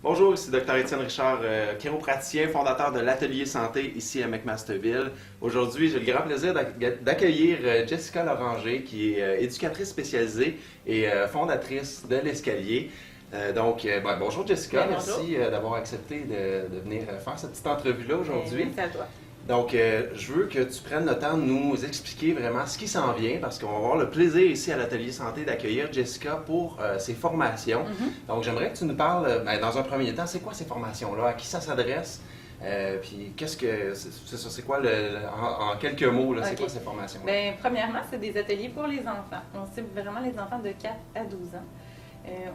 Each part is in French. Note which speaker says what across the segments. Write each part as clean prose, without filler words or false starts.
Speaker 1: Bonjour, ici Dr Étienne Richard, chiropraticien, fondateur de l'Atelier Santé ici à McMasterville. Aujourd'hui, j'ai le grand plaisir d'accueillir Jessica Loranger, qui est éducatrice spécialisée et fondatrice de l'Escalier. Bonjour Jessica, merci d'avoir accepté de venir faire cette petite entrevue-là aujourd'hui.
Speaker 2: Merci à toi.
Speaker 1: Donc, je veux que tu prennes le temps de nous expliquer vraiment ce qui s'en vient, parce qu'on va avoir le plaisir ici à l'Atelier Santé d'accueillir Jessica pour ses formations. Donc, j'aimerais que tu nous parles, dans un premier temps, c'est quoi ces formations-là? À qui ça s'adresse? Puis, qu'est-ce que c'est quoi, en quelques mots, là, c'est quoi ces formations-là?
Speaker 2: Bien, premièrement, c'est des ateliers pour les enfants. On cible vraiment les enfants de 4 à 12 ans.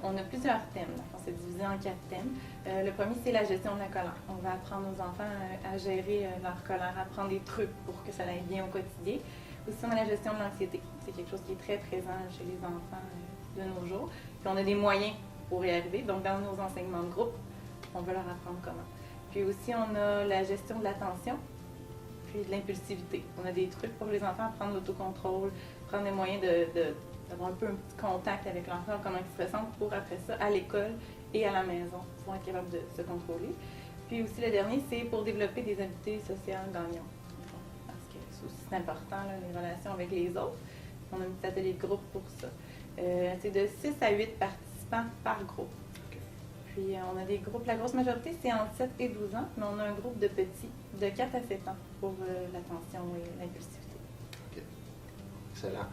Speaker 2: On a plusieurs thèmes. On s'est divisé en 4 thèmes. Le premier, c'est la gestion de la colère. On va apprendre aux enfants à gérer leur colère, à prendre des trucs pour que ça aille bien au quotidien. Aussi, on a la gestion de l'anxiété. C'est quelque chose qui est très présent chez les enfants de nos jours. Puis, on a des moyens pour y arriver. Donc, dans nos enseignements de groupe, on va leur apprendre comment. Puis aussi, on a la gestion de l'attention, puis de l'impulsivité. On a des trucs pour les enfants, prendre l'autocontrôle, prendre des moyens d'avoir un peu un petit contact avec l'enfant, comment il se ressent pour après ça, à l'école et à la maison, pour être capable de se contrôler. Puis aussi le dernier, c'est pour développer des habiletés sociales gagnantes. Parce que c'est important, là, les relations avec les autres. On a un petit atelier de groupe pour ça. C'est de 6 à 8 participants par groupe. Puis on a des groupes, la grosse majorité c'est entre 7 et 12 ans, mais on a un groupe de petits de 4 à 7 ans pour l'attention et l'impulsivité.
Speaker 1: OK. Excellent.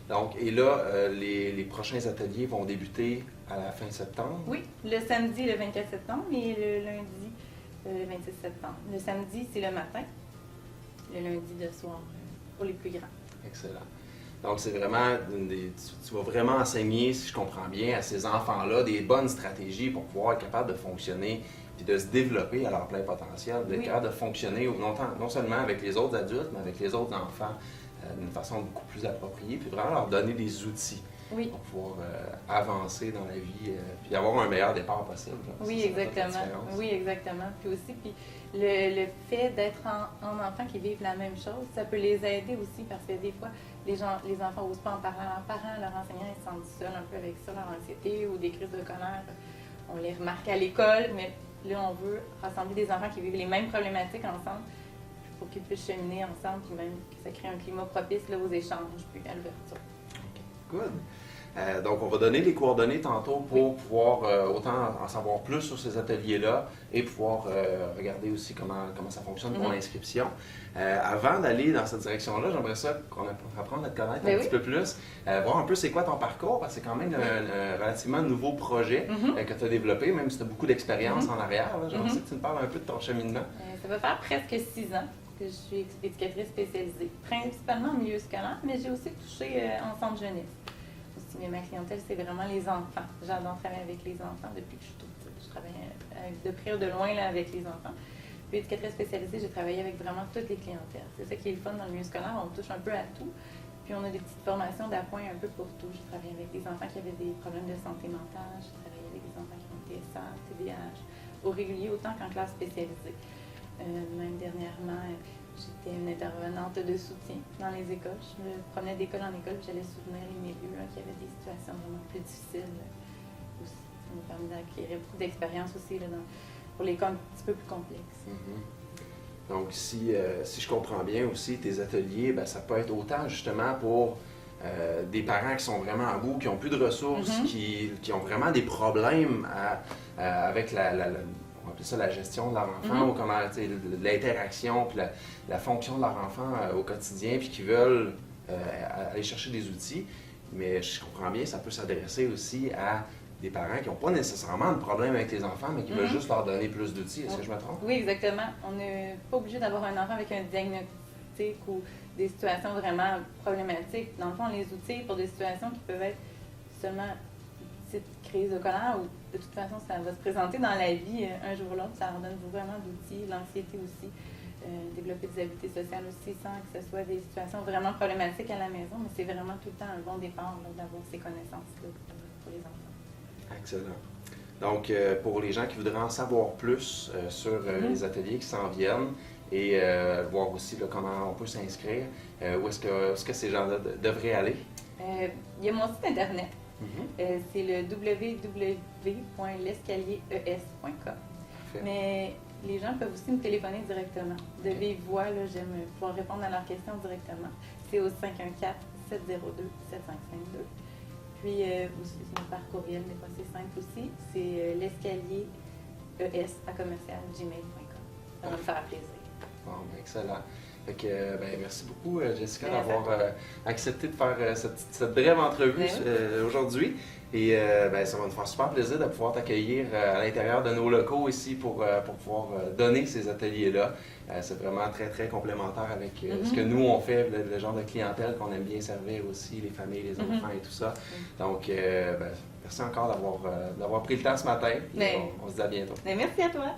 Speaker 1: Donc, et là, les prochains ateliers vont débuter à la fin septembre?
Speaker 2: Oui, le samedi, le 24 septembre, et le lundi, le 26 septembre. Le samedi, c'est le matin, le lundi, le soir, pour les plus grands.
Speaker 1: Excellent. Donc, c'est vraiment, tu vas vraiment enseigner, si je comprends bien, à ces enfants-là des bonnes stratégies pour pouvoir être capable de fonctionner puis de se développer à leur plein potentiel, d'être capable de fonctionner non seulement avec les autres adultes, mais avec les autres enfants d'une façon beaucoup plus appropriée, puis vraiment leur donner des outils pour pouvoir avancer dans la vie puis avoir un meilleur départ possible.
Speaker 2: Oui, exactement. Oui, exactement. Puis aussi, le fait d'être en enfants qui vivent la même chose, ça peut les aider aussi parce que des fois, les enfants n'osent pas en parler à leurs parents, leurs enseignants, ils se sentent seuls un peu avec ça, leur anxiété ou des crises de colère. On les remarque à l'école, mais là, on veut rassembler des enfants qui vivent les mêmes problématiques ensemble pour qu'ils puissent cheminer ensemble, puis même que ça crée un climat propice là, aux échanges, puis à l'ouverture.
Speaker 1: Good. Donc, on va donner les coordonnées tantôt pour pouvoir autant en savoir plus sur ces ateliers-là et pouvoir regarder aussi comment ça fonctionne pour l'inscription. Avant d'aller dans cette direction-là, j'aimerais ça qu'on apprenne à te connaître un petit peu plus, voir un peu c'est quoi ton parcours, parce que c'est quand même un relativement nouveau projet que tu as développé, même si tu as beaucoup d'expérience en arrière. J'aimerais ça que tu nous parles un peu de ton cheminement.
Speaker 2: Ça va faire presque 6 ans que je suis éducatrice spécialisée, principalement en milieu scolaire, mais j'ai aussi touché en centre jeunesse. Mais ma clientèle, c'est vraiment les enfants. J'adore travailler avec les enfants depuis que je suis toute petite. Je travaille de près ou de loin là, avec les enfants. Puis, éducatrice spécialisée, j'ai travaillé avec vraiment toutes les clientèles. C'est ça qui est le fun dans le milieu scolaire, on touche un peu à tout. Puis, on a des petites formations d'appoint un peu pour tout. J'ai travaillé avec des enfants qui avaient des problèmes de santé mentale. J'ai travaillé avec des enfants qui ont TSA, TDAH, au régulier, autant qu'en classe spécialisée. Même dernièrement, j'étais une intervenante de soutien dans les écoles. Je me promenais d'école en école et j'allais soutenir les milieux qui avaient des situations vraiment plus difficiles. Aussi. Ça m'a permis d'acquérir beaucoup d'expérience aussi là, pour les cas un petit peu plus complexes.
Speaker 1: Donc, si je comprends bien aussi, tes ateliers, ça peut être autant justement pour des parents qui sont vraiment à bout, qui n'ont plus de ressources, qui ont vraiment des problèmes avec on appelle ça la gestion de leur enfant, ou comment l'interaction, puis la fonction de leur enfant au quotidien, puis qui veulent aller chercher des outils. Mais je comprends bien, ça peut s'adresser aussi à des parents qui n'ont pas nécessairement de problème avec les enfants, mais qui veulent juste leur donner plus d'outils. Est-ce que je me trompe?
Speaker 2: Oui, exactement. On n'est pas obligé d'avoir un enfant avec un diagnostic ou des situations vraiment problématiques. Dans le fond, les outils pour des situations qui peuvent être seulement petite crise de colère ou de toute façon ça va se présenter dans la vie un jour ou l'autre, ça leur donne vraiment d'outils, l'anxiété aussi, développer des habiletés sociales aussi sans que ce soit des situations vraiment problématiques à la maison, mais c'est vraiment tout le temps un bon départ d'avoir ces connaissances-là pour les enfants.
Speaker 1: Excellent. Donc, pour les gens qui voudraient en savoir plus sur les ateliers qui s'en viennent et voir aussi là, comment on peut s'inscrire, où est-ce que ces gens-là devraient aller?
Speaker 2: Il y a mon site internet C'est le www.l'escalieres.com. Mais les gens peuvent aussi me téléphoner directement. De vive voix, j'aime pouvoir répondre à leurs questions directement. C'est au 514-702-7552. Puis aussi, par courriel, mais c'est simple aussi. C'est l'escalieres@gmail.com. Ça va me faire plaisir.
Speaker 1: Bon, ben, excellent. Fait que, merci beaucoup, Jessica, d'avoir accepté de faire cette brève entrevue aujourd'hui. Et ça va nous faire super plaisir de pouvoir t'accueillir à l'intérieur de nos locaux ici pour pouvoir donner ces ateliers-là. C'est vraiment très, très complémentaire avec ce que nous, on fait, le genre de clientèle qu'on aime bien servir aussi, les familles, les enfants et tout ça. Donc, merci encore d'avoir pris le temps ce matin. On se dit à bientôt.
Speaker 2: Merci à toi.